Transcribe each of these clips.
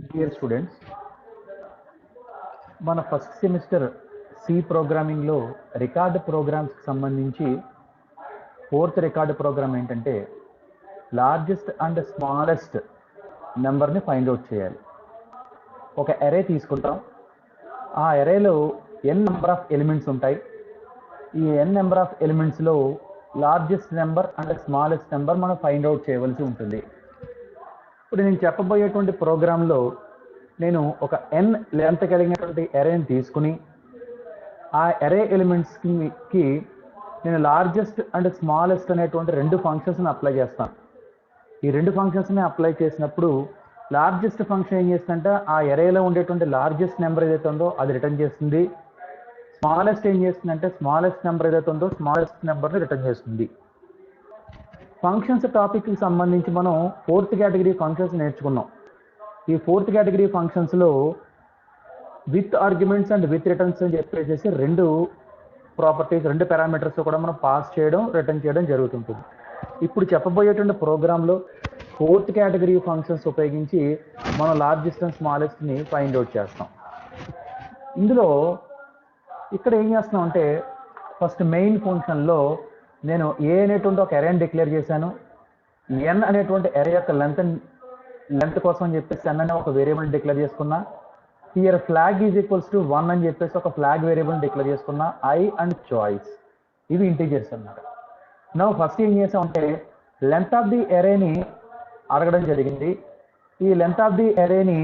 Dear students, మన first semester C ప్రోగ్రామింగ్లో record ప్రోగ్రామ్స్కి సంబంధించి ఫోర్త్ రికార్డ్ ప్రోగ్రామ్ ఏంటంటే లార్జెస్ట్ అండ్ స్మాలెస్ట్ నెంబర్ని ఫైండ్ అవుట్ చేయాలి. ఒక అరే తీసుకుంటాం. ఆ అరేలో ఎన్ నెంబర్ ఆఫ్ ఎలిమెంట్స్ ఉంటాయి. ఈ ఎన్ నెంబర్ ఆఫ్ ఎలిమెంట్స్లో largest number and smallest number మనం ఫైండ్ అవుట్ చేయవలసి ఉంటుంది. ఇప్పుడు నేను చెప్పబోయేటువంటి ప్రోగ్రాంలో నేను ఒక ఎన్ లెంత్ కలిగినటువంటి అరేని తీసుకుని ఆ అరే ఎలిమెంట్స్కి నేను లార్జెస్ట్ అండ్ స్మాలెస్ట్ అనేటువంటి రెండు ఫంక్షన్స్ని అప్లై చేస్తాను. ఈ రెండు ఫంక్షన్స్ని అప్లై చేసినప్పుడు లార్జెస్ట్ ఫంక్షన్ ఏం చేస్తుందంటే ఆ అరేలో ఉండేటువంటి లార్జెస్ట్ నెంబర్ ఏదైతే ఉందో అది రిటర్న్ చేస్తుంది. స్మాలెస్ట్ ఏం చేస్తుందంటే స్మాలెస్ట్ నెంబర్ ఏదైతే ఉందో స్మాలెస్ట్ నెంబర్ని రిటర్న్ చేస్తుంది. ఫంక్షన్స్ టాపిక్కి సంబంధించి మనం ఫోర్త్ కేటగిరీ ఫంక్షన్స్ నేర్చుకున్నాం. ఈ ఫోర్త్ కేటగిరీ ఫంక్షన్స్లో with arguments and with returns అని చెప్పేసి రెండు ప్రాపర్టీస్, రెండు పారామీటర్స్ కూడా మనం పాస్ చేయడం, రిటర్న్ చేయడం జరుగుతుంటుంది. ఇప్పుడు చెప్పబోయేటువంటి ప్రోగ్రాంలో ఫోర్త్ కేటగిరీ ఫంక్షన్స్ ఉపయోగించి మనం లార్జెస్ట్ అండ్ స్మాలెస్ట్ని ఫైండ్ అవుట్ చేస్తాం. ఇందులో ఇక్కడ ఏం చేస్తున్నాం అంటే ఫస్ట్ మెయిన్ ఫంక్షన్లో నేను ఏ అనేటువంటి ఒక అరేని డిక్లేర్ చేశాను. ఎన్ అనేటువంటి అరే యొక్క లెంత్ కోసం అని చెప్పేసి ఎన్ అనే ఒక వేరియబుల్ డిక్లేర్ చేసుకున్నా. Here flag is equals to 1 అని చెప్పేసి ఒక ఫ్లాగ్ వేరియబుల్ డిక్లేర్ చేసుకున్నా. ఐ అండ్ చాయిస్ ఇవి ఇంటీజర్స్ అన్నమాట. నా ఫస్ట్ ఏం చేసామంటే లెంత్ ఆఫ్ ది అరేని అడగడం జరిగింది. ఈ లెంత్ ఆఫ్ ది అరేని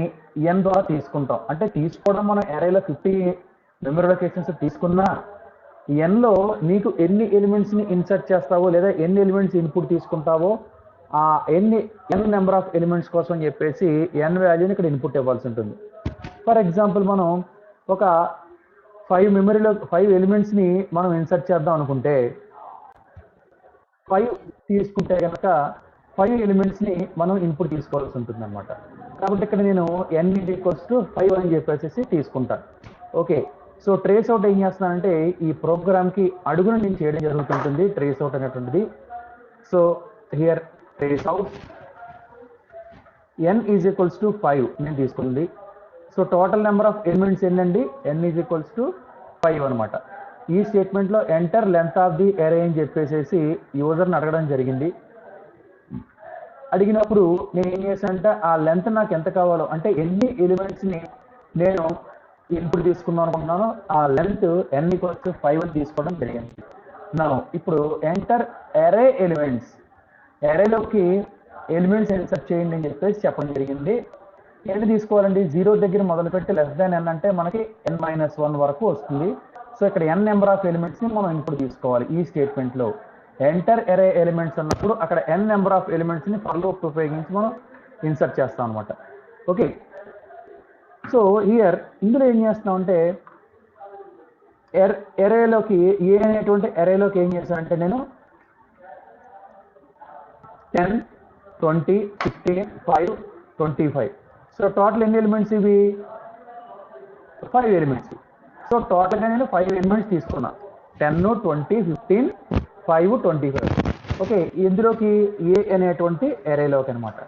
ఎన్ ద్వారా తీసుకుంటాం. అంటే తీసుకోవడం మనం అరేలో 50 మెమరీ లొకేషన్స్ తీసుకున్నా ఎన్లో నీకు ఎన్ని ఎలిమెంట్స్ని ఇన్సర్ట్ చేస్తావో లేదా ఎన్ని ఎలిమెంట్స్ ఇన్పుట్ తీసుకుంటావో ఆ ఎన్ నెంబర్ ఆఫ్ ఎలిమెంట్స్ కోసం అని చెప్పేసి ఎన్ వాల్యూని ఇక్కడ ఇన్పుట్ ఇవ్వాల్సి ఉంటుంది. ఫర్ ఎగ్జాంపుల్ మనం ఒక 5 ఎలిమెంట్స్ని మనం ఇన్సర్ట్ చేద్దాం అనుకుంటే 5 తీసుకుంటే కనుక 5 ఎలిమెంట్స్ని మనం ఇన్పుట్ తీసుకోవాల్సి ఉంటుంది అనమాట. కాబట్టి ఇక్కడ నేను ఎన్ ఈక్వల్స్ టు 5 అని చెప్పేసి తీసుకుంటాను. ఓకే, సో ట్రేస్ అవుట్ ఏం చేస్తున్నానంటే ఈ ప్రోగ్రామ్కి అడుగున నేను చేయడం జరుగుతుంటుంది ట్రేస్ అవుట్ అనేటువంటిది. So here trace out n is equals to 5 నేను తీసుకుంది. So total number of elements ఏంటండి, ఎన్ ఈజ్ ఈక్వల్స్ టు 5 అనమాట. ఈ స్టేట్మెంట్లో enter length of the array అని చెప్పేసి యూజర్ని అడగడం జరిగింది. అడిగినప్పుడు నేను ఏం చేశానంటే ఆ లెంత్ నాకు ఎంత కావాలో అంటే ఎన్ని ఎలిమెంట్స్ని నేను ఇన్పుట్ తీసుకుందాం అనుకుంటున్నాను ఆ లెంత్ ఎన్ ఈక్వల్స్ టు 5 అని తీసుకోవడం జరిగింది. నా ఇప్పుడు ఎంటర్ అరే ఎలిమెంట్స్, అరేలోకి ఎలిమెంట్స్ ఇన్సర్ట్ చేయండి అని చెప్పేసి చెప్పడం జరిగింది. ఎన్ని తీసుకోవాలండి, 0 దగ్గర మొదలుపెట్టి లెస్ దాన్ ఎన్ అంటే మనకి n-1 వరకు వస్తుంది. సో ఇక్కడ ఎన్ నెంబర్ ఆఫ్ ఎలిమెంట్స్ని మనం ఇన్పుట్ తీసుకోవాలి. ఈ స్టేట్మెంట్లో ఎంటర్ అరే ఎలిమెంట్స్ అన్నప్పుడు అక్కడ ఎన్ నెంబర్ ఆఫ్ ఎలిమెంట్స్ని ఫర్ లూప్ ఉపయోగించి మనం ఇన్సర్ట్ చేస్తాం అనమాట. ఓకే, సో హియర్ ఇందులో ఏం చేస్తున్నామంటే అరేలోకి ఏ అనేటువంటి అరేలోకి ఏం చేశానంటే నేను 10, 20, 15, 5, 25. సో టోటల్ ఎన్ని ఎలిమెంట్స్ ఇవి, 5 ఎలిమెంట్స్. సో టోటల్గా నేను 5 ఎలిమెంట్స్ తీసుకున్నా. 10, 20, 15, 5, 25. ఓకే, ఇందులోకి ఏ అనేటువంటి అరేలోకి అనమాట.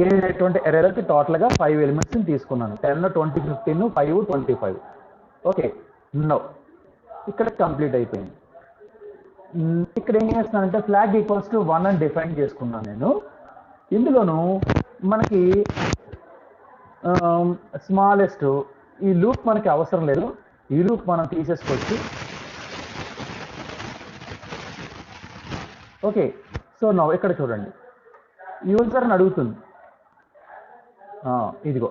ఏ అనేటువంటి అరేలోకి టోటల్గా 5 ఎలిమెంట్స్ని తీసుకున్నాను. 10, 20, 15, 5, 25. ఓకే, నో ఇక్కడ కంప్లీట్ అయిపోయింది. ఇక్కడ ఏం చేస్తున్నానంటే ఫ్లాగ్ ఈక్వల్స్ టు 1 అని డిఫైన్ చేసుకున్నాను నేను. ఇందులోను మనకి స్మాలెస్ట్ ఈ లూప్ మనకి అవసరం లేదు, ఈ లూప్ మనం తీసేసుకోవచ్చు. ఓకే, సో నా ఇక్కడ చూడండి యూజర్ని అడుగుతుంది ఇదిగో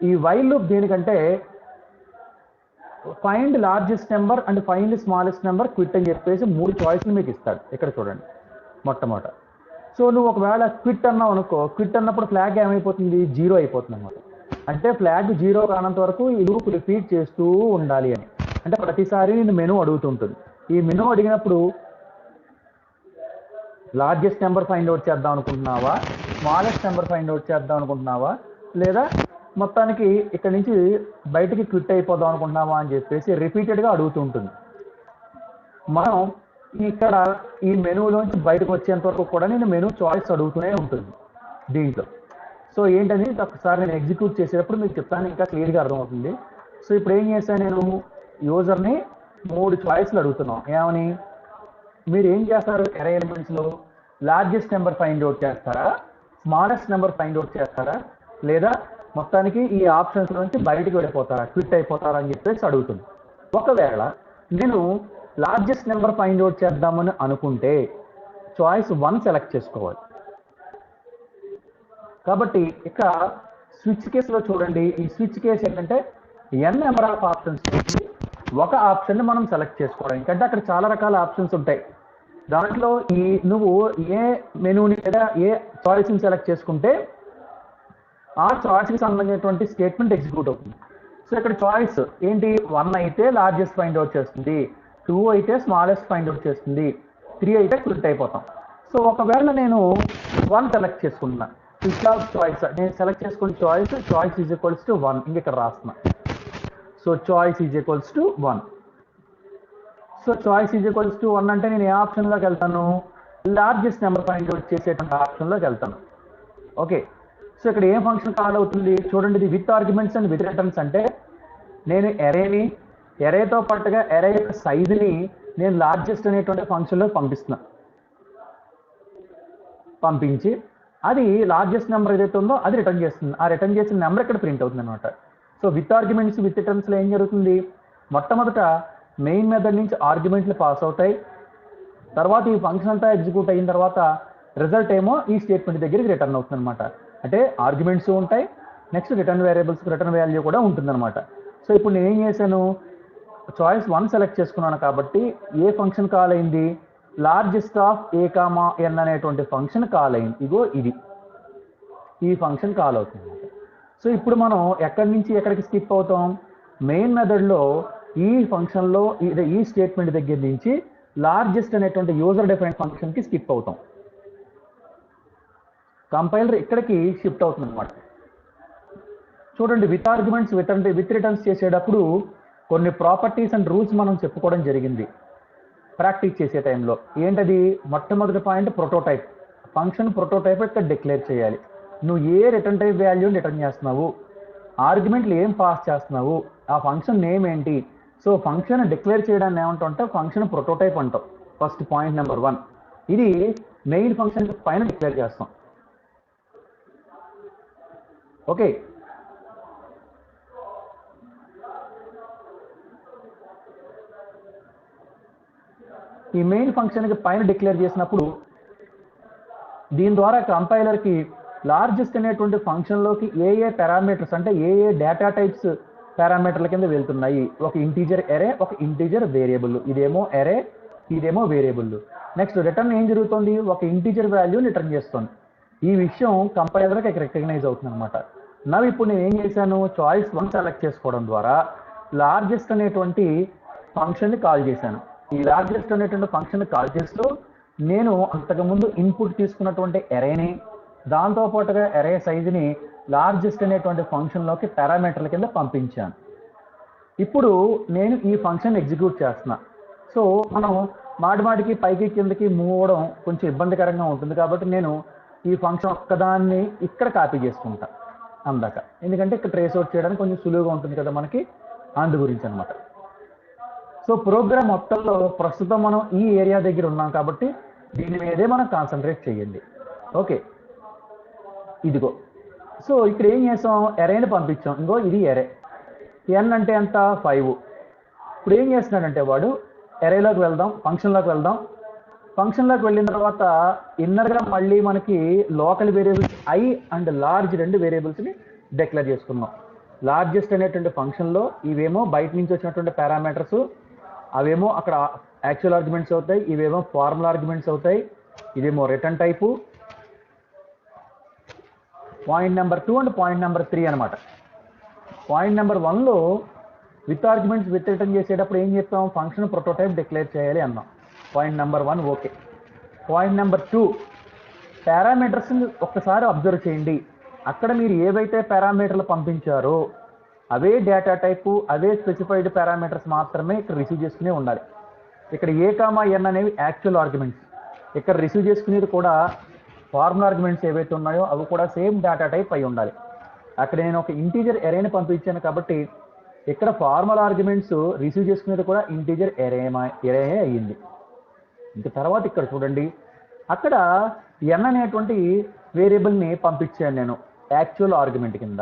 ఈ వైల్ లూప్ దేనికంటే find largest number and find smallest number quit అని చెప్పేసి 3 చాయిస్లు మీకు ఇస్తాడు. ఇక్కడ చూడండి మొట్టమొదట. సో నువ్వు ఒకవేళ క్విట్ అన్నావు అనుకో, క్విట్ అన్నప్పుడు ఫ్లాగ్ ఏమైపోతుంది, 0 అయిపోతుంది అనమాట. అంటే ఫ్లాగ్ 0 కానంత వరకు ఈ లూప్ రిపీట్ చేస్తూ ఉండాలి అని. అంటే ప్రతిసారి నేను మెనూ అడుగుతుంటుంది. ఈ మెనూ అడిగినప్పుడు లార్జెస్ట్ నెంబర్ ఫైండ్ అవుట్ చేద్దాం అనుకుంటున్నావా, స్మాలెస్ట్ నెంబర్ ఫైండ్ అవుట్ చేద్దాం అనుకుంటున్నావా, లేదా మొత్తానికి ఇక్కడ నుంచి బయటికి క్విట్ అయిపోదాం అనుకుంటున్నావా అని చెప్పేసి రిపీటెడ్గా అడుగుతూ ఉంటుంది. మనం ఇక్కడ ఈ మెనూలోంచి బయటకు వచ్చేంత వరకు కూడా నేను మెనూ చాయిస్ అడుగుతూనే ఉంటుంది దీంట్లో. సో ఏంటని ఒకసారి నేను ఎగ్జిక్యూట్ చేసేటప్పుడు మీకు చెప్తాను, ఇంకా క్లియర్గా అర్థమవుతుంది. సో ఇప్పుడు ఏం చేశాను, నేను యూజర్ని 3 చాయిస్లు అడుగుతున్నాం. ఏమని, మీరు ఏం చేస్తారు అరే ఎలిమెంట్స్లో, లార్జెస్ట్ నెంబర్ ఫైండ్ అవుట్ చేస్తారా, స్మాలెస్ట్ నెంబర్ ఫైండ్ అవుట్ చేస్తారా, లేదా మొత్తానికి ఈ ఆప్షన్స్ నుంచి బయటికి వెళ్ళిపోతారా, క్విట్ అయిపోతారా అని చెప్పేసి అడుగుతుంది. ఒకవేళ నేను లార్జెస్ట్ నెంబర్ ఫైండ్ అవుట్ చేద్దామని అనుకుంటే చాయిస్ 1 సెలెక్ట్ చేసుకోవాలి. కాబట్టి ఇక్కడ స్విచ్ కేసులో చూడండి, ఈ స్విచ్ కేసు ఏంటంటే n నెంబర్ ఆఫ్ ఆప్షన్స్ ఒక ఆప్షన్ని మనం సెలెక్ట్ చేసుకోవడం. ఎందుకంటే అక్కడ చాలా రకాల ఆప్షన్స్ ఉంటాయి. దాంట్లో నువ్వు ఏ మెనూని లేదా ఏ చాయిస్ని సెలెక్ట్ చేసుకుంటే ఆ చాయిస్కి సంబంధించినటువంటి స్టేట్మెంట్ ఎగ్జిక్యూట్ అవుతుంది. సో ఇక్కడ చాయిస్ ఏంటి, 1 అయితే లార్జెస్ట్ ఫైండ్ అవుట్ చేస్తుంది, 2 అయితే స్మాలెస్ట్ ఫైండ్ అవుట్ చేస్తుంది, 3 అయితే క్విట్ అయిపోతాం. సో ఒకవేళ నేను 1 సెలెక్ట్ చేసుకున్నా, స్విచ్ ఆఫ్ చాయిస్ నేను సెలెక్ట్ చేసుకున్న చాయిస్ ఈజ్ ఈక్వల్స్ టు 1, ఇంక ఇక్కడ రాస్తున్నా. So choice is equals to 1. So choice is equals to 1 అంటే నేను ఏ ఆప్షన్లోకి వెళ్తాను, లార్జెస్ట్ నెంబర్ ఫైండ్ అవుట్ చేసేటువంటి ఆప్షన్లోకి వెళ్తాను. ఓకే, సో ఇక్కడ ఏ ఫంక్షన్ కాల్ అవుతుంది చూడండి, ఇది with arguments and with returns. అంటే నేను ఎరేతో పాటుగా ఎరే యొక్క సైజుని నేను లార్జెస్ట్ అనేటువంటి ఫంక్షన్లో పంపించి అది లార్జెస్ట్ నెంబర్ ఏదైతే ఉందో అది రిటర్న్ చేస్తుంది. ఆ రిటర్న్ చేసిన నెంబర్ ఇక్కడ ప్రింట్ అవుతుంది అనమాట. సో విత్ ఆర్గ్యుమెంట్స్ విత్ రిటర్న్స్లో ఏం జరుగుతుంది, మొట్టమొదట మెయిన్ మెథడ్ నుంచి ఆర్గ్యుమెంట్లు పాస్ అవుతాయి, తర్వాత ఈ ఫంక్షన్ అంతా ఎగ్జిక్యూట్ అయిన తర్వాత రిజల్ట్ ఏమో ఈ స్టేట్మెంట్ దగ్గరికి రిటర్న్ అవుతుంది అనమాట. అంటే ఆర్గ్యుమెంట్స్ ఉంటాయి, next return variables return value కూడా ఉంటుందన్నమాట. సో ఇప్పుడు నేను ఏం చేశాను, చాయిస్ 1 సెలెక్ట్ చేసుకున్నాను కాబట్టి ఏ ఫంక్షన్ కాల్ అయింది, లార్జెస్ట్ ఆఫ్ a, n అనేటువంటి ఫంక్షన్ కాల్ అయింది. ఇగో ఇది ఈ ఫంక్షన్ కాల్ అవుతుంది. సో ఇప్పుడు మనం ఎక్కడి నుంచి ఎక్కడికి స్కిప్ అవుతాం, మెయిన్ మెథడ్లో ఈ ఫంక్షన్లో ఈ స్టేట్మెంట్ దగ్గర నుంచి లార్జెస్ట్ అనేటువంటి యూజర్ డిఫైన్డ్ ఫంక్షన్కి స్కిప్ అవుతాం. కంపైలర్ ఇక్కడికి షిఫ్ట్ అవుతుంది అనమాట. చూడండి, విత్ ఆర్గ్యుమెంట్స్ విత్ రిటర్న్స్ చేసేటప్పుడు కొన్ని ప్రాపర్టీస్ అండ్ రూల్స్ మనం చెప్పుకోవడం జరిగింది ప్రాక్టీస్ చేసే టైంలో. ఏంటది, మొట్టమొదటి పాయింట్ ప్రోటోటైప్. ఫంక్షన్ ప్రోటోటైప్ ఇక్కడ డిక్లేర్ చేయాలి. నువ్వు ఏ రిటర్న్ టైప్ వాల్యూని రిటర్న్ చేస్తున్నావు, ఆర్గ్యుమెంట్లు ఏం పాస్ చేస్తున్నావు, ఆ ఫంక్షన్ నేమ్ ఏంటి. సో ఫంక్షన్ డిక్లేర్ చేయడాన్ని ఏమంటావు, ఫంక్షన్ ప్రోటోటైప్ అంటాం. ఫస్ట్ పాయింట్ నెంబర్ 1 ఇది మెయిన్ ఫంక్షన్ పైన డిక్లేర్ చేస్తాం. ఓకే, ఈ మెయిన్ ఫంక్షన్కి పైన డిక్లేర్ చేసినప్పుడు దీని ద్వారా కంపైలర్కి లార్జెస్ట్ అనేటువంటి ఫంక్షన్లోకి ఏ పారామీటర్స్ అంటే ఏ డేటా టైప్స్ పారామీటర్ల కింద వెళ్తున్నాయి. ఒక ఇంటీజర్ ఎరే, ఒక ఇంటీజర్ వేరియబుల్, ఇదేమో ఎరే, ఇదేమో వేరియబుల్. నెక్స్ట్ రిటర్న్ ఏం జరుగుతుంది, ఒక ఇంటీజర్ వాల్యూని రిటర్న్ చేస్తుంది. ఈ విషయం కంపైలర్కి రికగ్నైజ్ అవుతుంది అనమాట. ఇప్పుడు నేను ఏం చేశాను, చాయిస్ 1 సెలెక్ట్ చేసుకోవడం ద్వారా లార్జెస్ట్ అనేటువంటి ఫంక్షన్ని కాల్ చేశాను. ఈ లార్జెస్ట్ అనేటువంటి ఫంక్షన్ కాల్ చేస్తూ నేను అంతకుముందు ఇన్పుట్ తీసుకున్నటువంటి ఎరేని, దాంతోపాటుగా ఎరే సైజుని లార్జెస్ట్ అనేటువంటి ఫంక్షన్లోకి పారామీటర్ల కింద పంపించాను. ఇప్పుడు నేను ఈ ఫంక్షన్ ఎగ్జిక్యూట్ చేస్తున్నా. సో మనం మాటిమాటికి పైకి కిందకి మూవ్ అవ్వడం కొంచెం ఇబ్బందికరంగా ఉంటుంది కాబట్టి నేను ఈ ఫంక్షన్ ఒక్కదాన్ని ఇక్కడ కాపీ చేసుకుంటా అందాక, ఎందుకంటే ఇక్కడ ట్రేస్ అవుట్ చేయడానికి కొంచెం సులువుగా ఉంటుంది కదా మనకి, అందు గురించి అనమాట. సో ప్రోగ్రామ్ మొత్తంలో ప్రస్తుతం మనం ఈ ఏరియా దగ్గర ఉన్నాం కాబట్టి దీని మీదే మనం కాన్సన్ట్రేట్ చేయండి. ఓకే, ఇదిగో. సో ఇక్కడ ఏం చేసాం, ఎరేని పంపించాం. ఇంకో ఇది ఎరే, n అంటే ఎంత 5. ఇప్పుడు ఏం చేస్తున్నాడంటే వాడు ఎరేలోకి వెళ్దాం, ఫంక్షన్లోకి వెళ్దాం. ఫంక్షన్లోకి వెళ్ళిన తర్వాత ఇన్నర్గా మళ్ళీ మనకి local variables i and large 2 వేరియబుల్స్ని డిక్లేర్ చేసుకున్నాం. లార్జెస్ట్ అనేటువంటి ఫంక్షన్లో ఇవేమో బయట నుంచి వచ్చినటువంటి పారామీటర్స్, అవేమో అక్కడ యాక్చువల్ ఆర్గ్యుమెంట్స్ అవుతాయి, ఇవేమో ఫార్ములా ఆర్గ్యుమెంట్స్ అవుతాయి, ఇదేమో return type. Point number 2 and point number 3 అనమాట. పాయింట్ నెంబర్ 1లో విత్ ఆర్గ్యుమెంట్స్ విత్ రిటర్న్ చేసేటప్పుడు ఏం చెప్తాం, ఫంక్షన్ ప్రోటోటైప్ డిక్లేర్ చేయాలి అన్నాం. Point number 1 okay. Point number 2 పారామీటర్స్ని ఒక్కసారి అబ్జర్వ్ చేయండి. అక్కడ మీరు ఏవైతే పారామీటర్లు పంపించారో అవే డేటా టైపు, అవే స్పెసిఫైడ్ పారామీటర్స్ మాత్రమే ఇక్కడ రిసీవ్ చేసుకునే ఉండాలి. ఇక్కడ ఏ కామా ఎన్ అనేవి యాక్చువల్ ఆర్గ్యుమెంట్స్, ఇక్కడ రిసీవ్ చేసుకునేది కూడా ఫార్ములా ఆర్గ్యుమెంట్స్ ఏవైతే ఉన్నాయో అవి కూడా సేమ్ డేటా టైప్ అయి ఉండాలి. అక్కడ నేను ఒక ఇంటీజర్ ఎరేని పంపించాను కాబట్టి ఇక్కడ ఫార్ములా ఆర్గ్యుమెంట్స్ రిసీవ్ చేసుకునేది కూడా ఇంటీజర్ ఎరే అయ్యింది. ఇంక తర్వాత ఇక్కడ చూడండి, అక్కడ ఎన్ అనేటువంటి వేరియబుల్ని పంపించాను నేను యాక్చువల్ ఆర్గ్యుమెంట్ కింద.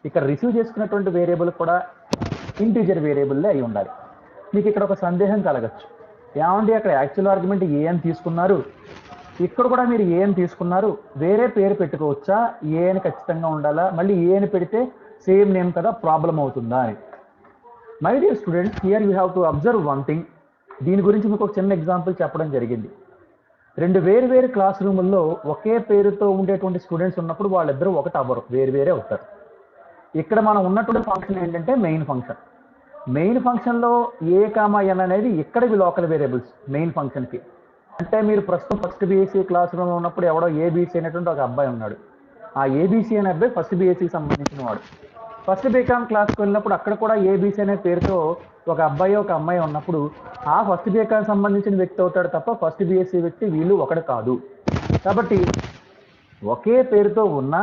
ఇక్కడ రిసీవ్ చేసుకున్నటువంటి వేరియబుల్ కూడా ఇంటీజర్ వేరియబుల్లే అయి ఉండాలి. మీకు ఇక్కడ ఒక సందేహం కలగచ్చు, ఏమంటే అక్కడ యాక్చువల్ ఆర్గ్యుమెంట్ ఏ అని తీసుకున్నారు, ఇక్కడ కూడా మీరు ఏ అని తీసుకున్నారు, వేరే పేరు పెట్టుకోవచ్చా, ఏ అని ఖచ్చితంగా ఉండాలా, మళ్ళీ ఏ అని పెడితే సేమ్ నేమ్ కదా ప్రాబ్లం అవుతుందా అని. My dear students, here you have to observe one thing. దీని గురించి మీకు ఒక చిన్న ఎగ్జాంపుల్ చెప్పడం జరిగింది. రెండు వేరు క్లాస్ రూముల్లో ఒకే పేరుతో ఉండేటువంటి స్టూడెంట్స్ ఉన్నప్పుడు వాళ్ళిద్దరూ ఒకటి అవ్వరు, వేరే అవుతారు. ఇక్కడ మనం ఉన్నటువంటి ఫంక్షన్ ఏంటంటే మెయిన్ ఫంక్షన్. మెయిన్ ఫంక్షన్లో ఏ కామా ఎన్ అనేది ఇక్కడికి లోకల్ వేరియబుల్స్ మెయిన్ ఫంక్షన్కి. అంటే మీరు ప్రస్తుతం ఫస్ట్ బీఎస్సీ క్లాస్ రూమ్లో ఉన్నప్పుడు ఎవడో ఏబీసీ అనేటువంటి ఒక అబ్బాయి ఉన్నాడు. ఆ ఏబీసీ అనే అబ్బాయి ఫస్ట్ బీఎస్సీకి సంబంధించిన వాడు. ఫస్ట్ బీకామ్ క్లాస్కి వెళ్ళినప్పుడు అక్కడ కూడా ఏబీసీ అనే పేరుతో ఒక అబ్బాయి ఒక అమ్మాయి ఉన్నప్పుడు ఆ ఫస్ట్ బీకామ్ సంబంధించిన వ్యక్తి అవుతాడు తప్ప ఫస్ట్ బీఎస్సీ వ్యక్తి వీళ్ళు ఒకటి కాదు. కాబట్టి ఒకే పేరుతో ఉన్న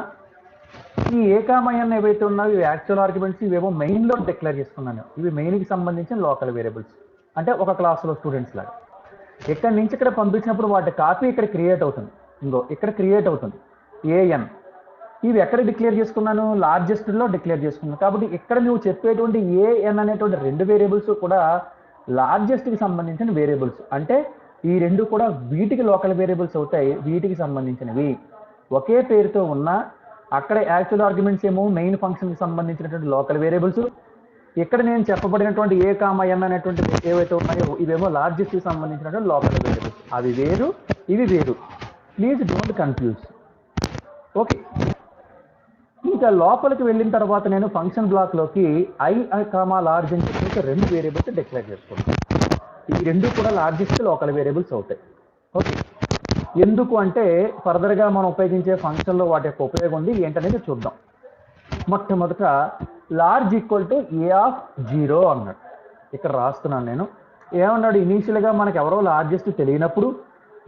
ఈ ఏకామయన్ ఏవైతే ఉన్నాయో ఇవి యాక్చువల్ ఆర్గ్యుమెంట్స్, ఇవేమో మెయిన్లో డిక్లేర్ చేసుకున్నాను. ఇవి మెయిన్కి సంబంధించిన లోకల్ వేరియబుల్స్, అంటే ఒక క్లాస్లో స్టూడెంట్స్ లాగా. ఇక్కడ నుంచి ఇక్కడ పంపించినప్పుడు వాటి కాపీ ఇక్కడ క్రియేట్ అవుతుంది, ఇంకో ఇక్కడ క్రియేట్ అవుతుంది ఏఎన్. ఇవి ఎక్కడ డిక్లేర్ చేసుకున్నాను, లార్జెస్ట్లో డిక్లేర్ చేసుకున్నాను. కాబట్టి ఇక్కడ నువ్వు చెప్పేటువంటి ఏఎన్ అనేటువంటి రెండు వేరియబుల్స్ కూడా లార్జెస్ట్కి సంబంధించిన వేరియబుల్స్, అంటే ఈ రెండు కూడా వీటికి లోకల్ వేరియబుల్స్ అవుతాయి, వీటికి సంబంధించినవి. ఒకే పేరుతో ఉన్న అక్కడ యాక్చువల్ ఆర్గ్యుమెంట్స్ ఏమో మెయిన్ ఫంక్షన్కి సంబంధించినటువంటి లోకల్ వేరియబుల్స్, ఇక్కడ నేను చెప్పబడినటువంటి ఏ కామా ఎన్ అనేటువంటి ఏవైతే ఉన్నాయో ఇవేమో లార్జెస్ట్కి సంబంధించినటువంటి లోకల్ వేరియబుల్స్. అవి వేరు, ఇవి వేరు. Please don't confuse. ఓకే, ఇంకా లోపలికి వెళ్ళిన తర్వాత నేను ఫంక్షన్ బ్లాక్లోకి ఐ కామా లార్జ్ అని చెప్పి రెండు వేరియబుల్స్ డిక్లేర్ చేసుకుంటాను. ఈ రెండు కూడా లార్జెస్ట్ లోకల్ వేరియబుల్స్ అవుతాయి. ఓకే, ఎందుకు అంటే ఫర్దర్గా మనం ఉపయోగించే ఫంక్షన్లో వాటి యొక్క ఉపయోగం ఉంది ఏంటనేది చూద్దాం. మొట్టమొదట large equal to A of 0 అన్నాడు. ఇక్కడ రాస్తున్నాను నేను. ఏమన్నాడు, ఇనీషియల్గా మనకు ఎవరో లార్జెస్ట్ తెలియనప్పుడు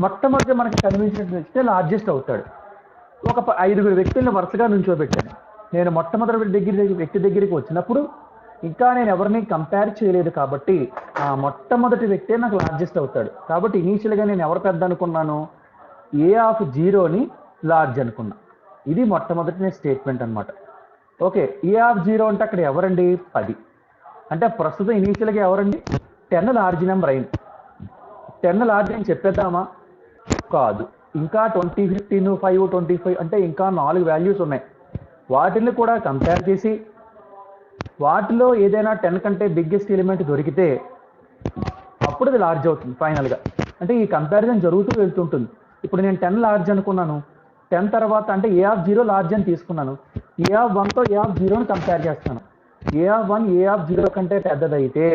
మొట్టమొదటి మనకి కనిపించిన వ్యక్తి లార్జెస్ట్ అవుతాడు. ఒక 5 వ్యక్తులను వరుసగా నుంచోబెట్టాను. నేను మొట్టమొదటి వ్యక్తి దగ్గరికి వచ్చినప్పుడు ఇంకా నేను ఎవరిని కంపేర్ చేయలేదు కాబట్టి ఆ మొట్టమొదటి వ్యక్తే నాకు లార్జెస్ట్ అవుతాడు. కాబట్టి ఇనీషియల్గా నేను ఎవరు పెద్ద అనుకున్నాను, ఏ ఆఫ్ 0ని లార్జ్ అనుకున్నా. ఇది మొట్టమొదటి స్టేట్మెంట్ అనమాట. ఓకే, ఏ ఆఫ్ 0 అంటే అక్కడ ఎవరండి, 10. అంటే ప్రస్తుతం ఇనీషియల్గా ఎవరండి, 10 లార్జ్ నెంబర్ అయింది. 10 లార్జ్ అని చెప్పేద్దామా, కాదు. ఇంకా 20, 15, 5, 25 అంటే ఇంకా 4 వాల్యూస్ ఉన్నాయి. వాటిని కూడా కంపేర్ చేసి వాటిలో ఏదైనా 10 కంటే బిగ్గెస్ట్ ఎలిమెంట్ దొరికితే అప్పుడు అది లార్జ్ అవుతుంది ఫైనల్గా. అంటే ఈ కంపారిజన్ జరుగుతూ వెళ్తుంటుంది. ఇప్పుడు నేను 10 లార్జ్ అనుకున్నాను, 10 తర్వాత అంటే ఏ ఆఫ్ 0 లార్జ్ అని తీసుకున్నాను. ఏ ఆఫ్ 1తో ఏ ఆఫ్ 0ని కంపేర్ చేస్తాను. ఏ ఆఫ్ 1 ఏ ఆఫ్ 0 కంటే పెద్దదైతే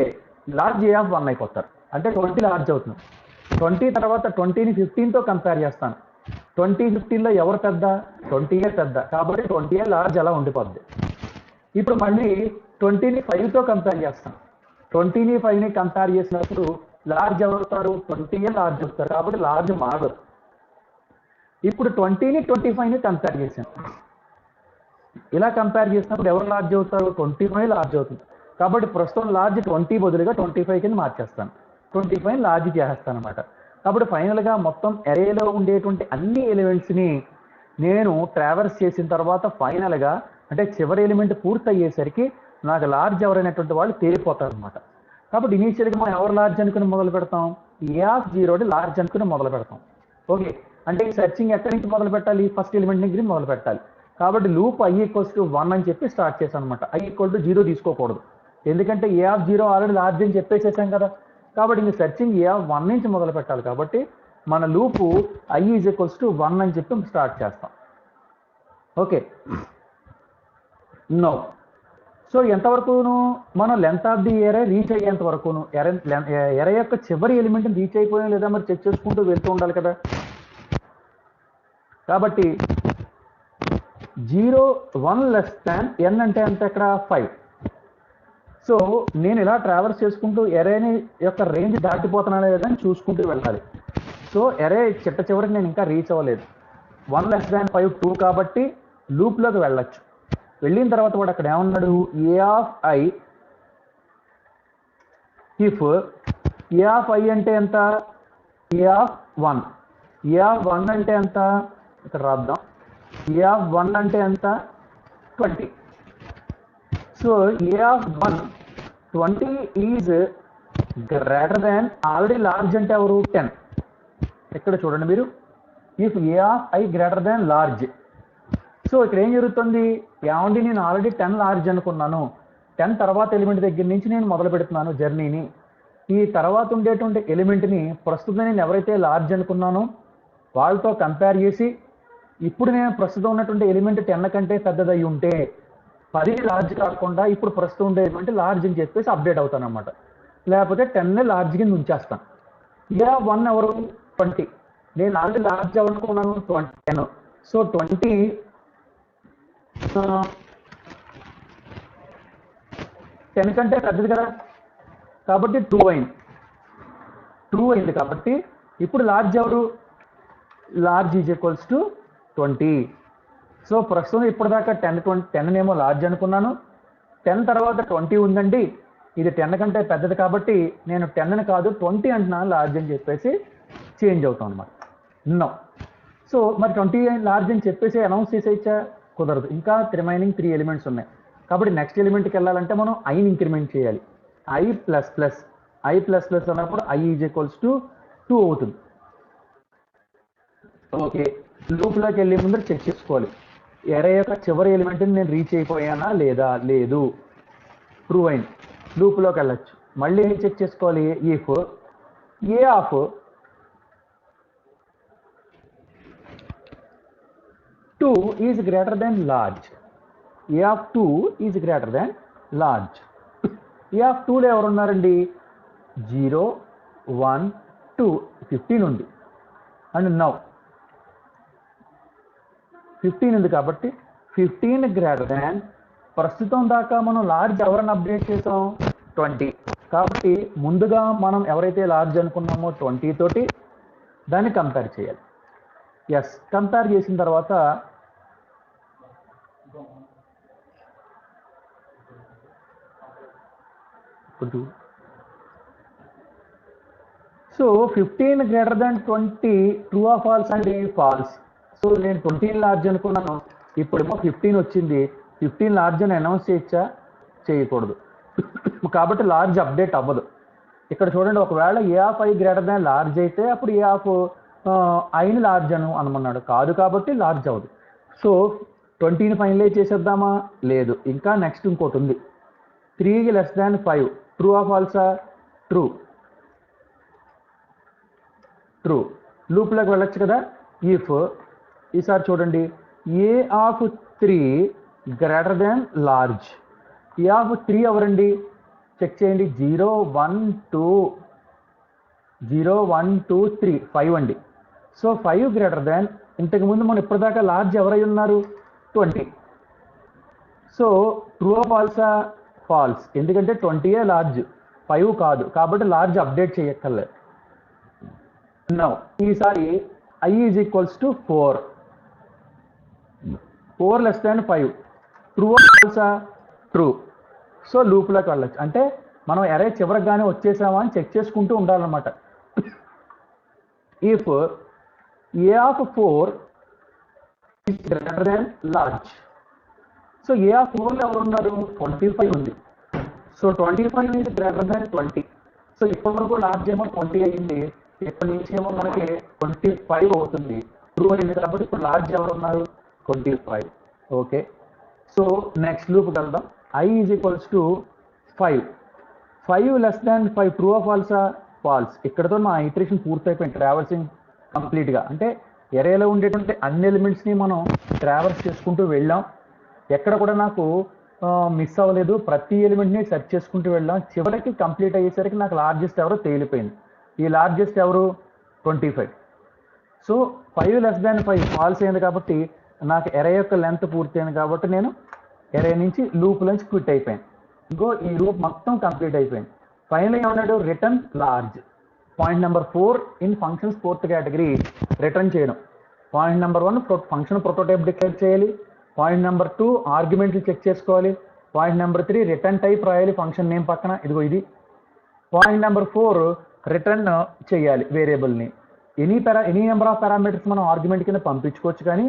లార్జ్ ఏ ఆఫ్ 1 అయిపోతారు, అంటే 20 లార్జ్ అవుతుంది. 20 తర్వాత 20ని 15తో కంపేర్ చేస్తాను. 20, 15లో ఎవరు పెద్ద, 20ఏ పెద్ద, కాబట్టి 20ఏ లార్జ్ అలా ఉండిపోద్ది. ఇప్పుడు మళ్ళీ 20ని 5తో కంపేర్ చేస్తాను. 20ని 5ని కంపేర్ చేసినప్పుడు లార్జ్ ఎవరుతారు, 20ఏ లార్జ్ అవుతారు, కాబట్టి లార్జ్ మారదు. ఇప్పుడు 20ని 25ని కంపేర్ చేశాను. ఇలా కంపేర్ చేసినప్పుడు ఎవరు లార్జ్ అవుతారు, 25 లార్జ్ అవుతుంది. కాబట్టి ప్రస్తుతం లార్జ్ 20 బదులుగా 25 కింద మార్చేస్తాను, 25 లార్జ్ చేసేస్తాను అనమాట. కాబట్టి ఫైనల్గా మొత్తం ఎరేలో ఉండేటువంటి అన్ని ఎలిమెంట్స్ని నేను ట్రావర్స్ చేసిన తర్వాత ఫైనల్గా అంటే చివరి ఎలిమెంట్ పూర్తి అయ్యేసరికి నాకు లార్జ్ ఎవరైనటువంటి వాళ్ళు తేలిపోతారు అనమాట. కాబట్టి ఇనీషియల్గా మనం ఎవరు లార్జ్ అనుకుని మొదలు పెడతాం, ఏ ఆఫ్ 0 లార్జ్ అనుకుని మొదలు పెడతాం. ఓకే, అంటే ఈ సెర్చింగ్ ఎక్కడి నుంచి మొదలు పెట్టాలి, ఫస్ట్ ఎలిమెంట్ నుంచి మొదలు పెట్టాలి. కాబట్టి లూప్ i = 1 అని చెప్పి స్టార్ట్ చేశాను అనమాట. i = 0 తీసుకోకూడదు, ఎందుకంటే ఏ ఆఫ్ 0 ఆల్రెడీ లార్జ్ అని చెప్పేసేసాం కదా. కాబట్టి ఇంక సెర్చింగ్ ఏ ఆఫ్ 1 నుంచి మొదలు పెట్టాలి. కాబట్టి మన లూపు i = 1 అని చెప్పి స్టార్ట్ చేస్తాం. Okay, no. సో ఎంతవరకును మనం లెంత్ ఆఫ్ ది ఏరే రీచ్ అయ్యేంత వరకును ఎరే యొక్క చివరి ఎలిమెంట్ని రీచ్ అయిపోయాం లేదా మరి చెక్ చేసుకుంటూ వెళ్తూ ఉండాలి కదా. కాబట్టి 0, 1 లెస్ దాన్ n అంటే ఎంత, ఇక్కడ 5. సో నేను ఇలా ట్రావర్స్ చేసుకుంటూ ఎరేని యొక్క రేంజ్ దాటిపోతున్నా లేదని చూసుకుంటూ వెళ్ళాలి. సో ఎరే చిట్ట చివరికి నేను ఇంకా రీచ్ అవ్వలేదు. 1 less than 5 2 కాబట్టి లూప్లోకి వెళ్ళచ్చు. వెళ్ళిన తర్వాత వాడు అక్కడ ఏమన్నాడు, a of i if a of i అంటే ఎంత, ఏ ఆఫ్ 1. ఏ ఆఫ్ 1 అంటే ఎంత, ఇక్కడ రాద్దాం. ఏ ఆఫ్ 1 అంటే ఎంత, 20. So a of 1 20 is greater than, already large అంటే ఎవరు, 10. ఇక్కడ చూడండి మీరు, if a of i greater than large. So ఇక్కడ ఏం జరుగుతుంది, ఏమండి నేను ఆల్రెడీ 10 లార్జ్ అనుకున్నాను, 10 తర్వాత ఎలిమెంట్ దగ్గర నుంచి నేను మొదలు పెడుతున్నాను జర్నీని. ఈ తర్వాత ఉండేటువంటి ఎలిమెంట్ని ప్రస్తుతం నేను ఎవరైతే లార్జ్ అనుకున్నానో వాళ్ళతో కంపేర్ చేసి, ఇప్పుడు నేను ప్రస్తుతం ఉన్నటువంటి ఎలిమెంట్ 10 కంటే పెద్దదై ఉంటే 10 లార్జ్ కాకుండా ఇప్పుడు ప్రస్తుతం ఉండే ఎలిమెంట్ లార్జ్ అని చెప్పేసి అప్డేట్ అవుతాను అనమాట. లేకపోతే 10 లార్జ్ కింద ఉంచేస్తాను. ఏ 1 ఎవరు, 20. నేను ఆల్రెడీ లార్జ్ అనుకున్నాను 10. సో 20 10 కంటే పెద్దది కదా, కాబట్టి ట్రూ అయింది. కాబట్టి ఇప్పుడు లార్జ్ ఎవరు, large is equals to 20. So ప్రస్తుతం ఇప్పటిదాకా 10 ఏమో లార్జ్ అనుకున్నాను, 10 తర్వాత 20 ఉందండి, ఇది 10 కంటే పెద్దది కాబట్టి నేను 10ని కాదు 20 అంటున్నాను లార్జ్ అని చెప్పేసి చేంజ్ అవుతాం అనమాట. నో సో మరి 20 లార్జ్ అని చెప్పేసి అనౌన్స్ చేసేయచ్చా, కుదరదు. ఇంకా రిమైనింగ్ 3 ఎలిమెంట్స్ ఉన్నాయి. కాబట్టి నెక్స్ట్ ఎలిమెంట్కి వెళ్ళాలంటే మనం ఐని ఇంక్రిమెంట్ చేయాలి. ఐ ప్లస్ ప్లస్ అన్నప్పుడు ఐ ఈజ్ ఈక్వల్స్ టు 2 అవుతుంది. ఓకే, లూప్లోకి వెళ్ళే ముందు చెక్ చేసుకోవాలి, ఎరే యొక్క చివరి ఎలిమెంట్ని నేను రీచ్ అయిపోయానా లేదా, లేదు, ట్రూ అయింది, లూప్లోకి వెళ్ళచ్చు. మళ్ళీ ఏం చెక్ చేసుకోవాలి, if a of 2 is greater than large, a of 2 is greater than large. A of 2లో ఎవరు ఉన్నారండి, 0 1 2 15 ఉంది. అండ్ నౌ 15 ఉంది కాబట్టి 15 గ్రేటర్ దాన్, ప్రస్తుతం దాకా మనం లార్జ్ ఎవరిని అప్డేట్ చేసాం, 20. కాబట్టి ముందుగా మనం ఎవరైతే లార్జ్ అనుకున్నామో 20 తోటి దాన్ని కంపేర్ చేయాలి. ఎస్, కంపేర్ చేసిన తర్వాత so 15 greater than 20 true or false అండి, ఫాల్స్. సో నేను 20 లార్జ్ అనుకున్నాను, ఇప్పుడేమో 15 వచ్చింది, 15 లార్జ్ అని అనౌన్స్ చేయొచ్చా, చేయకూడదు. కాబట్టి లార్జ్ అప్డేట్ అవ్వదు. ఇక్కడ చూడండి, ఒకవేళ a of i greater than large అయితే అప్పుడు ఏ ఆఫ్ ఐని లార్జ్ అనమన్నాడు, కాదు కాబట్టి లార్జ్ అవ్వదు. సో 20ని ఫైనలైజ్ చేసేద్దామా, లేదు, ఇంకా నెక్స్ట్ ఇంకోటి ఉంది, 3 less than 5 ట్రూ ఆర్ ఫాల్సా, ట్రూ. లూప్లోకి వెళ్ళచ్చు కదా. ఇఫ్ ఈసారి చూడండి, a of 3 greater than large. A of 3 ఎవరండి, చెక్ చేయండి, 0 1 2 3 5 అండి. సో 5 గ్రేటర్ దాన్, ఇంతకుముందు మనం ఇప్పటిదాకా లార్జ్ ఎవరై ఉన్నారు, 20. సో ట్రూ ఆర్ ఫాల్సా, ఫాల్స్, ఎందుకంటే 20 లార్జ్, 5 కాదు, కాబట్టి లార్జ్ అప్డేట్ చేయక్కర్లేదు. నౌ ఈసారి i is equals to 4 less than 5 true or ఫాల్సా, ట్రూ. సో లూప్లోకి వెళ్ళచ్చు. అంటే మనం ఎరే చివరికి కానీ వచ్చేసామా అని చెక్ చేసుకుంటూ ఉండాలన్నమాట. If a of 4 is greater than large. So a of 4లో ఎవరు ఉన్నారు, 25 ఉంది. So 25 is greater than 20. So ఇప్పటి వరకు లార్జ్ ఏమో 20 అయ్యింది, ఇప్పటి నుంచి ఏమో మనకి 25 అవుతుంది, ట్రూ అయింది. కాబట్టి ఇప్పుడు లార్జ్ ఎవరు ఉన్నారు, 25. ఓకే, సో నెక్స్ట్ లూప్కి వెళ్దాం. I is equals to 5 less than 5 true or ఫాల్సా, ఫాల్స్. ఇక్కడతో మా ఇటరేషన్ పూర్తయిపోయింది, ట్రావర్సింగ్ కంప్లీట్గా. అంటే ఎరేలో ఉండేటువంటి అన్ని ఎలిమెంట్స్ని మనం ట్రావర్స్ చేసుకుంటూ వెళ్ళాం, ఎక్కడ కూడా నాకు మిస్ అవ్వలేదు, ప్రతి ఎలిమెంట్ని సెర్చ్ చేసుకుంటూ వెళ్ళాం. చివరికి కంప్లీట్ అయ్యేసరికి నాకు లార్జెస్ట్ ఎవరో తేలిపోయింది. ఈ లార్జెస్ట్ ఎవరు, 25. సో 5 less than 5 ఫాల్స్ అయింది కాబట్టి నాకు ఎరే యొక్క లెంత్ పూర్తయింది, కాబట్టి నేను ఎరే నుంచి లూప్ నుంచి క్విట్ అయిపోయాను. ఇంకో ఈ రూప్ మొత్తం కంప్లీట్ అయిపోయింది. ఫైనల్ ఏమన్నాడు, return large. Point number 4 in functions fourth category return చేయడం. Point number 1 function prototype declare చేయాలి. పాయింట్ నెంబర్ 2 ఆర్గ్యుమెంట్లు చెక్ చేసుకోవాలి. పాయింట్ నెంబర్ 3 రిటర్న్ టైప్ రాయాలి ఫంక్షన్ నేమ్ పక్కన, ఇదిగో ఇది. పాయింట్ నెంబర్ 4 రిటర్న్ చేయాలి వేరియబుల్ని. ఎనీ నెంబర్ ఆఫ్ పారామీటర్స్ మనం ఆర్గ్యుమెంట్ కింద పంపించుకోవచ్చు, కానీ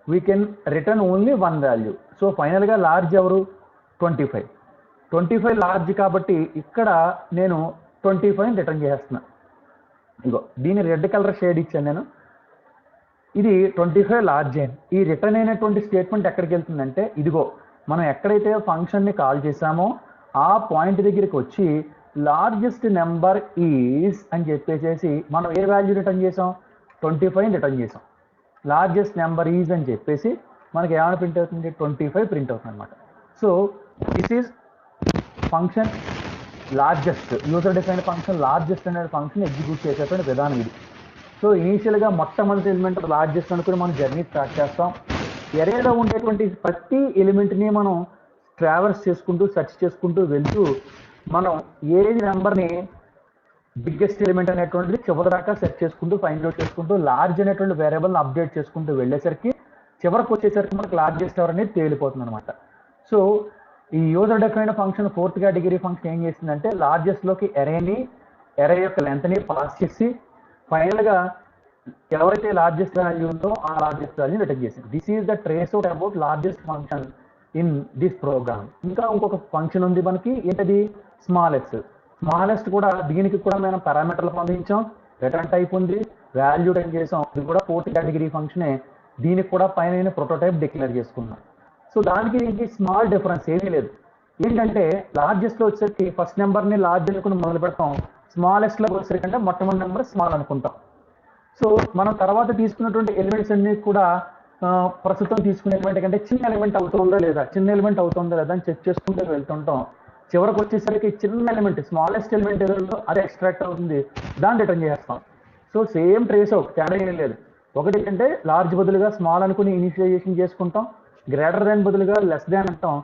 we can return only 1 value. So ఫైనల్గా లార్జ్ ఎవరు, 25 లార్జ్ కాబట్టి ఇక్కడ నేను 25 రిటర్న్ చేస్తున్నా. ఇగో దీని రెడ్ కలర్ షేడ్ ఇచ్చాను నేను, ఇది 25 లార్జ్ అయింది. ఈ రిటర్న్ అయినటువంటి స్టేట్మెంట్ ఎక్కడికి వెళ్తుందంటే, ఇదిగో మనం ఎక్కడైతే ఫంక్షన్ని కాల్ చేసామో ఆ పాయింట్ దగ్గరికి వచ్చి లార్జెస్ట్ నెంబర్ ఈజ్ అని చెప్పేసి మనం ఏ వాల్యూ రిటర్న్ చేసాం, 25 రిటర్న్ చేసాం. లార్జెస్ట్ నెంబర్ ఈజ్ అని చెప్పేసి మనకి ఏమైనా ప్రింట్ అవుతుంది, 25 ప్రింట్ అవుతుంది అనమాట. So this is function largest, user defined function largest అనే ఫంక్షన్ ఎగ్జిక్యూట్ చేసేటువంటి విధానం ఇది. సో ఇనీషియల్గా మొట్టమొదటి ఎలిమెంట్ లార్జెస్ట్ అనుకుని మనం జర్నీ స్టార్ట్ చేస్తాం. ఎరేలో ఉండేటువంటి ప్రతి ఎలిమెంట్ని మనం ట్రావర్స్ చేసుకుంటూ సెర్చ్ చేసుకుంటూ వెళ్తూ మనం ఏది నెంబర్ని బిగ్గెస్ట్ ఎలిమెంట్ అనేటువంటిది చివరి దాకా సెర్చ్ చేసుకుంటూ ఫైండ్ అవుట్ చేసుకుంటూ లార్జ్ అనేటువంటి వేరియబుల్ని అప్డేట్ చేసుకుంటూ వెళ్ళేసరికి చివరికి వచ్చేసరికి మనకు లార్జెస్ట్ ఎవర్ అనేది తేలిపోతుంది అనమాట. సో ఈ user defined function fourth category function ఏం చేస్తుందంటే లార్జెస్ట్లోకి ఎరే యొక్క లెంత్ని పాస్ చేసి ఫైనల్గా ఎవరైతే లార్జెస్ట్ వాల్యూ ఉందో ఆ లార్జెస్ట్ వాల్యూ రిటర్న్ చేసింది. This is the trace out about largest function in this program. ఇంకా ఇంకొక ఫంక్షన్ ఉంది మనకి, ఏంటది, స్మాలెస్ట్ కూడా. దీనికి కూడా మనం పారామీటర్లు పొందించాం, రిటర్న్ టైప్ ఉంది, వాల్యూ రిటర్న్ చేసాం. ఇది కూడా ఫోర్త్ కేటగిరీ ఫంక్షనే. దీనికి కూడా పైన ప్రోటోటైప్ డిక్లేర్ చేసుకున్నాం. సో దానికి దీనికి స్మాల్ డిఫరెన్స్ ఏమీ లేదు. ఏంటంటే లార్జెస్ట్లో వచ్చేసరికి ఫస్ట్ నెంబర్ని లార్జ్ అనుకుని మొదలు పెడతాం, స్మాలెస్ట్లో వచ్చేసరికి అంటే మొట్టమొదటి నెంబర్ స్మాల్ అనుకుంటాం. సో మనం తర్వాత తీసుకున్నటువంటి ఎలిమెంట్స్ అన్ని కూడా ప్రస్తుతం తీసుకునే ఎలిమెంట్ కంటే చిన్న ఎలిమెంట్ అవుతుందా లేదా అని చెక్ చేసుకుంటూ వెళ్తుంటాం. చివరికి వచ్చేసరికి చిన్న ఎలిమెంట్ స్మాలెస్ట్ ఎలిమెంట్ ఏదో అదే ఎక్స్ట్రాక్ట్ అవుతుంది, దాన్ని రిటర్న్ చేస్తాం. సో సేమ్ ట్రేస్ అవుట్, తేడా ఏం లేదు. ఒకటి ఏంటంటే లార్జ్ బదులుగా స్మాల్ అనుకుని ఇనిషియలైజేషన్ చేసుకుంటాం, గ్రేటర్ దాన్ బదులుగా లెస్ దాన్ అంటాం,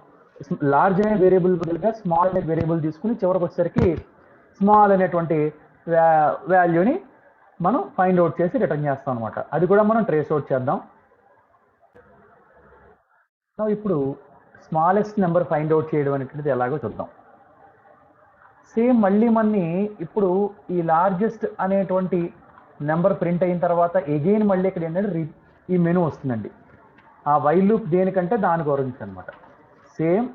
లార్జ్ అనే వేరియబుల్ బదులుగా స్మాల్ అనే వేరియబుల్ తీసుకుని చివరికి వచ్చేసరికి స్మాల్ అనేటువంటి వాల్యూని మనం ఫైండ్ అవుట్ చేసి రిటర్న్ చేస్తాం అనమాట. అది కూడా మనం ట్రేస్ అవుట్ చేద్దాం. ఇప్పుడు స్మాలెస్ట్ నెంబర్ ఫైండ్ అవుట్ చేయడం అనేటువంటిది ఎలాగో చూద్దాం. సేమ్ మళ్ళీ మనని ఇప్పుడు ఈ లార్జెస్ట్ అనేటువంటి నెంబర్ ప్రింట్ అయిన తర్వాత ఎగైన్ మళ్ళీ ఇక్కడ ఏంటంటే ఈ మెనూ వస్తుందండి. ఆ వైల్ లూప్ దేనికంటే దాని గురించి అనమాట. సేమ్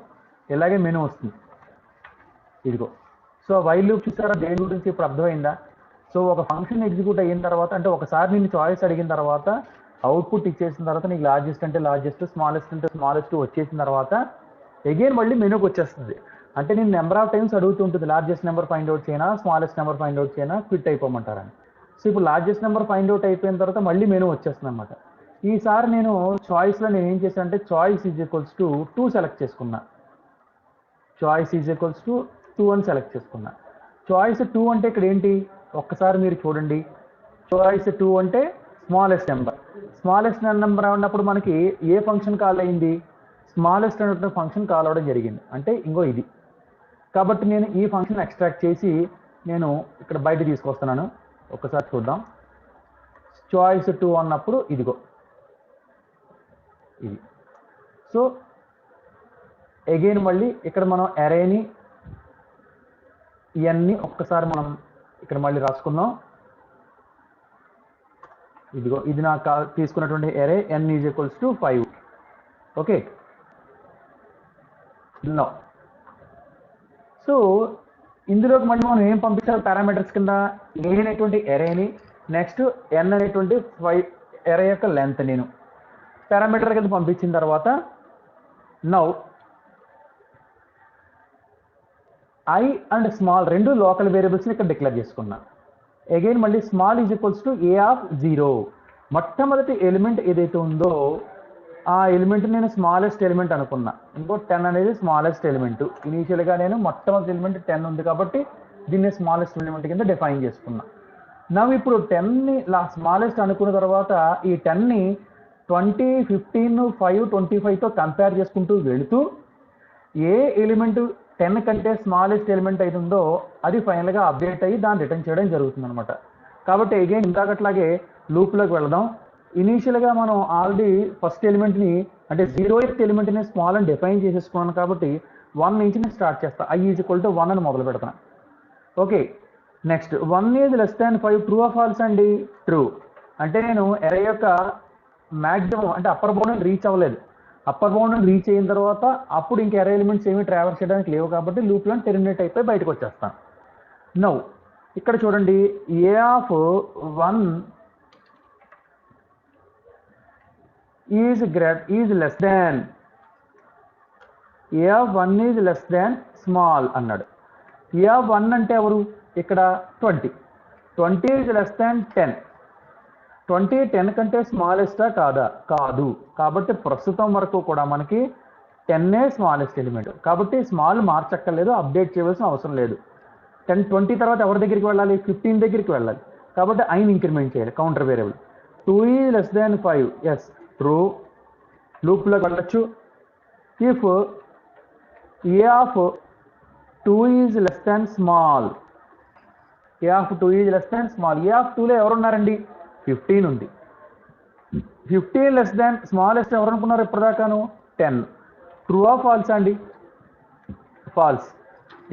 ఇలాగే మెనూ వస్తుంది, ఇదిగో. సో వైల్ లూప్ చూసారా, దేని గురించి ఇప్పుడు అర్థమైందా? సో ఒక ఫంక్షన్ ఎగ్జిక్యూట్ అయిన తర్వాత, అంటే ఒకసారి నేను చాయిస్ అడిగిన తర్వాత అవుట్పుట్ ఇచ్చేసిన తర్వాత నీకు లార్జెస్ట్ అంటే లార్జెస్ట్, స్మాలెస్ట్ అంటే స్మాలెస్ట్ వచ్చేసిన తర్వాత అగైన్ మళ్ళీ మెనూకి వచ్చేస్తుంది. అంటే నేను నెంబర్ ఆఫ్ టైమ్స్ అడుగుతుంటుంది, లార్జెస్ట్ నెంబర్ ఫైండ్ అవుట్ చేయనా, స్మాలెస్ట్ నెంబర్ ఫైండ్ అవుట్ చేయనా, క్విట్ అయిపోమంటారని. సో ఇప్పుడు లార్జెస్ట్ నెంబర్ ఫైండ్ అవుట్ అయిపోయిన తర్వాత మళ్ళీ మెనూ వచ్చేస్తుంది అనమాట. ఈసారి నేను చాయిస్లో నేను ఏం చేశాను అంటే choice is equals to 2 select చేసుకున్నా. చాయిస్ ఈజ్ ఈక్వల్స్ టు 2 అని సెలెక్ట్ చేసుకున్నా. చాయిస్ 2 అంటే ఇక్కడ ఏంటి, ఒక్కసారి మీరు చూడండి. చాయిస్ 2 అంటే స్మాలెస్ట్ నెంబర్ ఉన్నప్పుడు మనకి ఏ ఫంక్షన్ కాల్ అయింది, స్మాలెస్ట్ అనే ఫంక్షన్ కాల్ అవ్వడం జరిగింది. అంటే ఇంకో ఇది కాబట్టి నేను ఈ ఫంక్షన్ ఎక్స్ట్రాక్ట్ చేసి నేను ఇక్కడ బయట తీసుకొస్తున్నాను. ఒక్కసారి చూద్దాం. చాయిస్ 2 అన్నప్పుడు ఇదిగో ఇది. సో అగైన్ మళ్ళీ ఇక్కడ మనం అరేని ఇవన్నీ ఒక్కసారి మనం ఇక్కడ మళ్ళీ రాసుకుందాం. ఇదిగో ఇది నాకు తీసుకున్నటువంటి array n is equals to 5. Okay, no. So ఇందులోకి మళ్ళీ మనం ఏం పంపించాలి పారామీటర్స్ కింద, ఏ అనేటువంటి అరేని, నెక్స్ట్ n అనేటువంటి 5 అరే యొక్క లెంత్ నేను పారామీటర్ కింద పంపించిన తర్వాత నౌ ఐ అండ్ స్మాల్ రెండు లోకల్ వేరియబుల్స్ని ఇక్కడ డిక్లేర్ చేసుకున్నా. అగైన్ మళ్ళీ small is equals to A of 0. మొట్టమొదటి ఎలిమెంట్ ఏదైతే ఉందో ఆ ఎలిమెంట్ నేను స్మాలెస్ట్ ఎలిమెంట్ అనుకున్నా. ఇంకో 10 అనేది స్మాలెస్ట్ ఎలిమెంట్. ఇనీషియల్గా నేను మొట్టమొదటి ఎలిమెంట్ 10 ఉంది కాబట్టి దీన్ని స్మాలెస్ట్ ఎలిమెంట్ కింద డిఫైన్ చేసుకున్నా. నా ఇప్పుడు 10ని స్మాలెస్ట్ అనుకున్న తర్వాత ఈ 10ని 20, 15, 5, 25తో కంపేర్ చేసుకుంటూ వెళుతూ ఏ ఎలిమెంట్ 10 కంటే స్మాలెస్ట్ ఎలిమెంట్ అయితే ఉందో అది ఫైనల్గా అప్డేట్ అయ్యి దాన్ని రిటర్న్ చేయడం జరుగుతుంది అనమాట. కాబట్టి అగైన్ ఇందాకట్లాగే లూప్లోకి వెళదాం. ఇనీషియల్గా మనం ఆల్రెడీ ఫస్ట్ ఎలిమెంట్ని అంటే 0th ఎలిమెంట్ని స్మాల్ అని డిఫైన్ చేసేసుకున్నాను కాబట్టి 1 నుంచి నేను స్టార్ట్ చేస్తాను. i = 1 అని మొదలు పెడతాను. Okay, next 1 is < 5 true or false అండి? ట్రూ. అంటే నేను ఎరే యొక్క మ్యాక్సిమం అంటే అప్పర్ బౌండ్ రీచ్ అవ్వలేదు. అప్పర్ బౌండ్ రీచ్ అయిన తర్వాత అప్పుడు ఇంకా ఎరే ఎలిమెంట్స్ ఏమి ట్రావెల్స్ చేయడానికి లేవు కాబట్టి లూప్లో టెర్మినేట్ అయిపోయి బయటకు వచ్చేస్తాను. నౌ ఇక్కడ చూడండి, a(1) is less than a(1) is less than small అన్నాడు. a(1) అంటే ఎవరు? ఇక్కడ 20. 20 is less than 10. 20 10 కంటే స్మాలెస్టా కాదా? కాదు. కాబట్టి ప్రస్తుతం వరకు కూడా మనకి 10 స్మాలెస్ట్ ఎలిమెంట్. కాబట్టి స్మాల్ మార్చక్కర్లేదు, అప్డేట్ చేయవలసిన అవసరం లేదు. 10 20 తర్వాత ఎవరి దగ్గరికి వెళ్ళాలి? 15 దగ్గరికి వెళ్ళాలి. కాబట్టి ఐని ఇంక్రిమెంట్ చేయాలి, counter variable. 2 is < 5. Yes, true. లూప్లోకి వెళ్ళచ్చు. If a(2) is less than small, a(2) is less than small, a(2)లో ఎవరున్నారండి? 15 ఉంది. 15 less than స్మాలెస్ట్ ఎవరు అనుకున్నారు ఇప్పటిదాకాను? 10. ట్రూ ఆర్ ఫాల్స్ అండి? ఫాల్స్.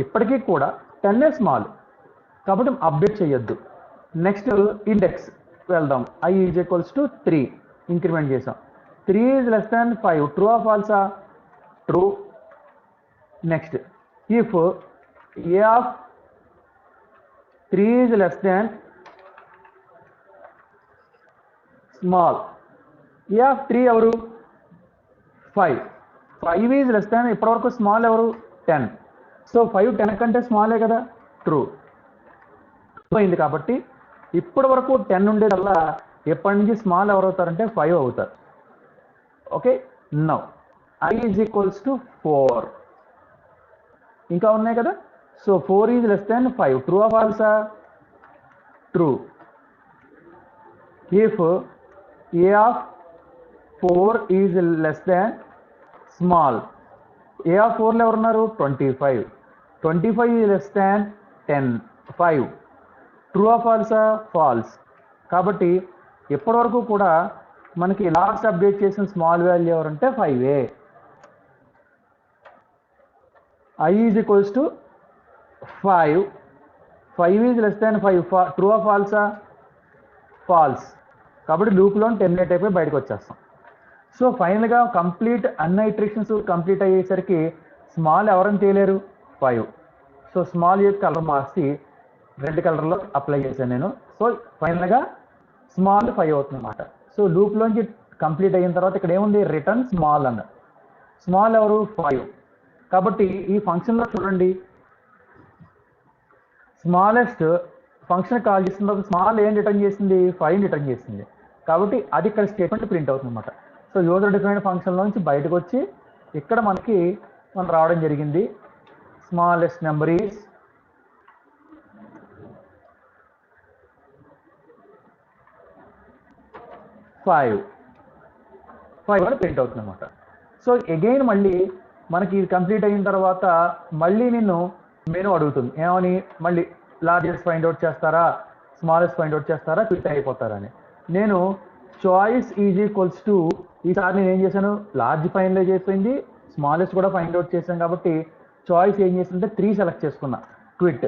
ఇప్పటికీ కూడా 10 స్మాల్ కాబట్టి అప్డేట్ చేయొద్దు. నెక్స్ట్ ఇండెక్స్ వెళ్దాం. i = 3 ఇంక్రిమెంట్ చేసాం. 3 is < 5 ట్రూ ఆర్ ఫాల్సా? True. Next if a(3) is less than small, a(3) ఎవరు? 5. 5 is less than ఇప్పటివరకు స్మాల్ ఎవరు? 10. సో 5 10 కంటే స్మాలే కదా? ట్రూ అయింది. కాబట్టి ఇప్పటి వరకు 10 ఉండేదల్లా ఎప్పటి నుంచి స్మాల్ ఎవరు అవుతారంటే 5 అవుతారు. Okay, now i = 4. ఇంకా ఉన్నాయి కదా. So 4 is less than 5 true or ఫాల్సా? True. If a(4) is less than small, a(4)లో ఎవరున్నారు? 25. 25 is less than 10 5 true or ఫాల్సా? ఫాల్స్. కాబట్టి ఎప్పటివరకు కూడా మనకి లాస్ట్ అప్డేట్ చేసిన స్మాల్ వాల్యూ ఎవరంటే 5. i = 5. 5 is less than 5 true or ఫాల్సా? ఫాల్స్. కాబట్టి లూప్లో టెర్మినేట్ అయిపోయి బయటకు వచ్చేస్తాం. సో ఫైనల్గా కంప్లీట్ అన్ని ఇటరేషన్స్ కంప్లీట్ అయ్యేసరికి స్మాల్ ఎవరని తేలేరు? 5. సో స్మాల్ యొక్క కలర్ మార్చి రెడ్ కలర్లో అప్లై చేశాను నేను. సో ఫైనల్గా స్మాల్ 5 అవుతుంది అన్నమాట. సో లూప్లోంచి కంప్లీట్ అయిన తర్వాత ఇక్కడ ఏముంది? రిటర్న్ స్మాల్ అన్న. స్మాల్ ఎవరు? 5. కాబట్టి ఈ ఫంక్షన్లో చూడండి, స్మాలెస్ట్ ఫంక్షన్ కాల్ చేసిన తర్వాత స్మాల్ ఏం రిటర్న్ చేసింది? 5 రిటర్న్ చేసింది. కాబట్టి అది ఇక్కడ స్టేట్మెంట్ ప్రింట్ అవుతుంది అన్నమాట. సో యూజర్ డిఫైన్డ్ ఫంక్షన్లో నుంచి బయటకు వచ్చి ఇక్కడ మనం రావడం జరిగింది. స్మాలెస్ట్ నెంబర్ ఈజ్ 5 అని ప్రింట్ అవుతుంది అన్నమాట. సో అగైన్ మళ్ళీ మనకి ఇది కంప్లీట్ అయిన తర్వాత మళ్ళీ నిన్ను మెనూ అడుగుతుంది ఏమని? మళ్ళీ లార్జెస్ట్ ఫైండ్ అవుట్ చేస్తారా, స్మాలెస్ట్ ఫైండ్ అవుట్ చేస్తారా, క్విట్ అయిపోతారా అని. నేను చాయిస్ = ఈసారి నేను ఏం చేశాను? లార్జ్ ఫైనలైజ్ అయిపోయింది, స్మాలెస్ట్ కూడా ఫైండ్ అవుట్ చేశాను. కాబట్టి చాయిస్ ఏం చేసిందంటే 3 సెలెక్ట్ చేసుకున్నా, క్విట్.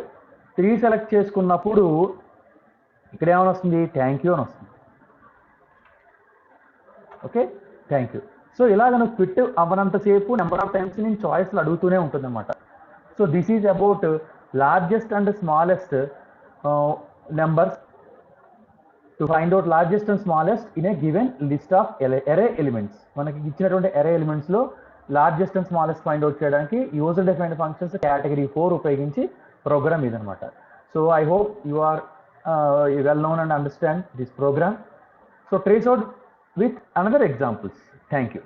3 సెలెక్ట్ చేసుకున్నప్పుడు ఇక్కడ ఏమైనా వస్తుంది? థ్యాంక్ యూ అని వస్తుంది. Okay, thank you. సో ఇలాగ నువ్వు క్విట్ అవ్వనంతసేపు నెంబర్ ఆఫ్ టైమ్స్ నేను చాయిస్లు అడుగుతూనే ఉంటుంది అనమాట. So this is about largest and smallest numbers to find out largest and smallest in a given list of array elements. మనకి ఇచ్చినటువంటి ఎరే ఎలిమెంట్స్లో largest and smallest find out చేయడానికి యూజర్ డిఫైన్డ్ ఫంక్షన్స్ కేటగిరీ 4 ఉపయోగించి program ఇదనమాట. So I hope you are well known and understand this program. So trace out with another examples. Thank you.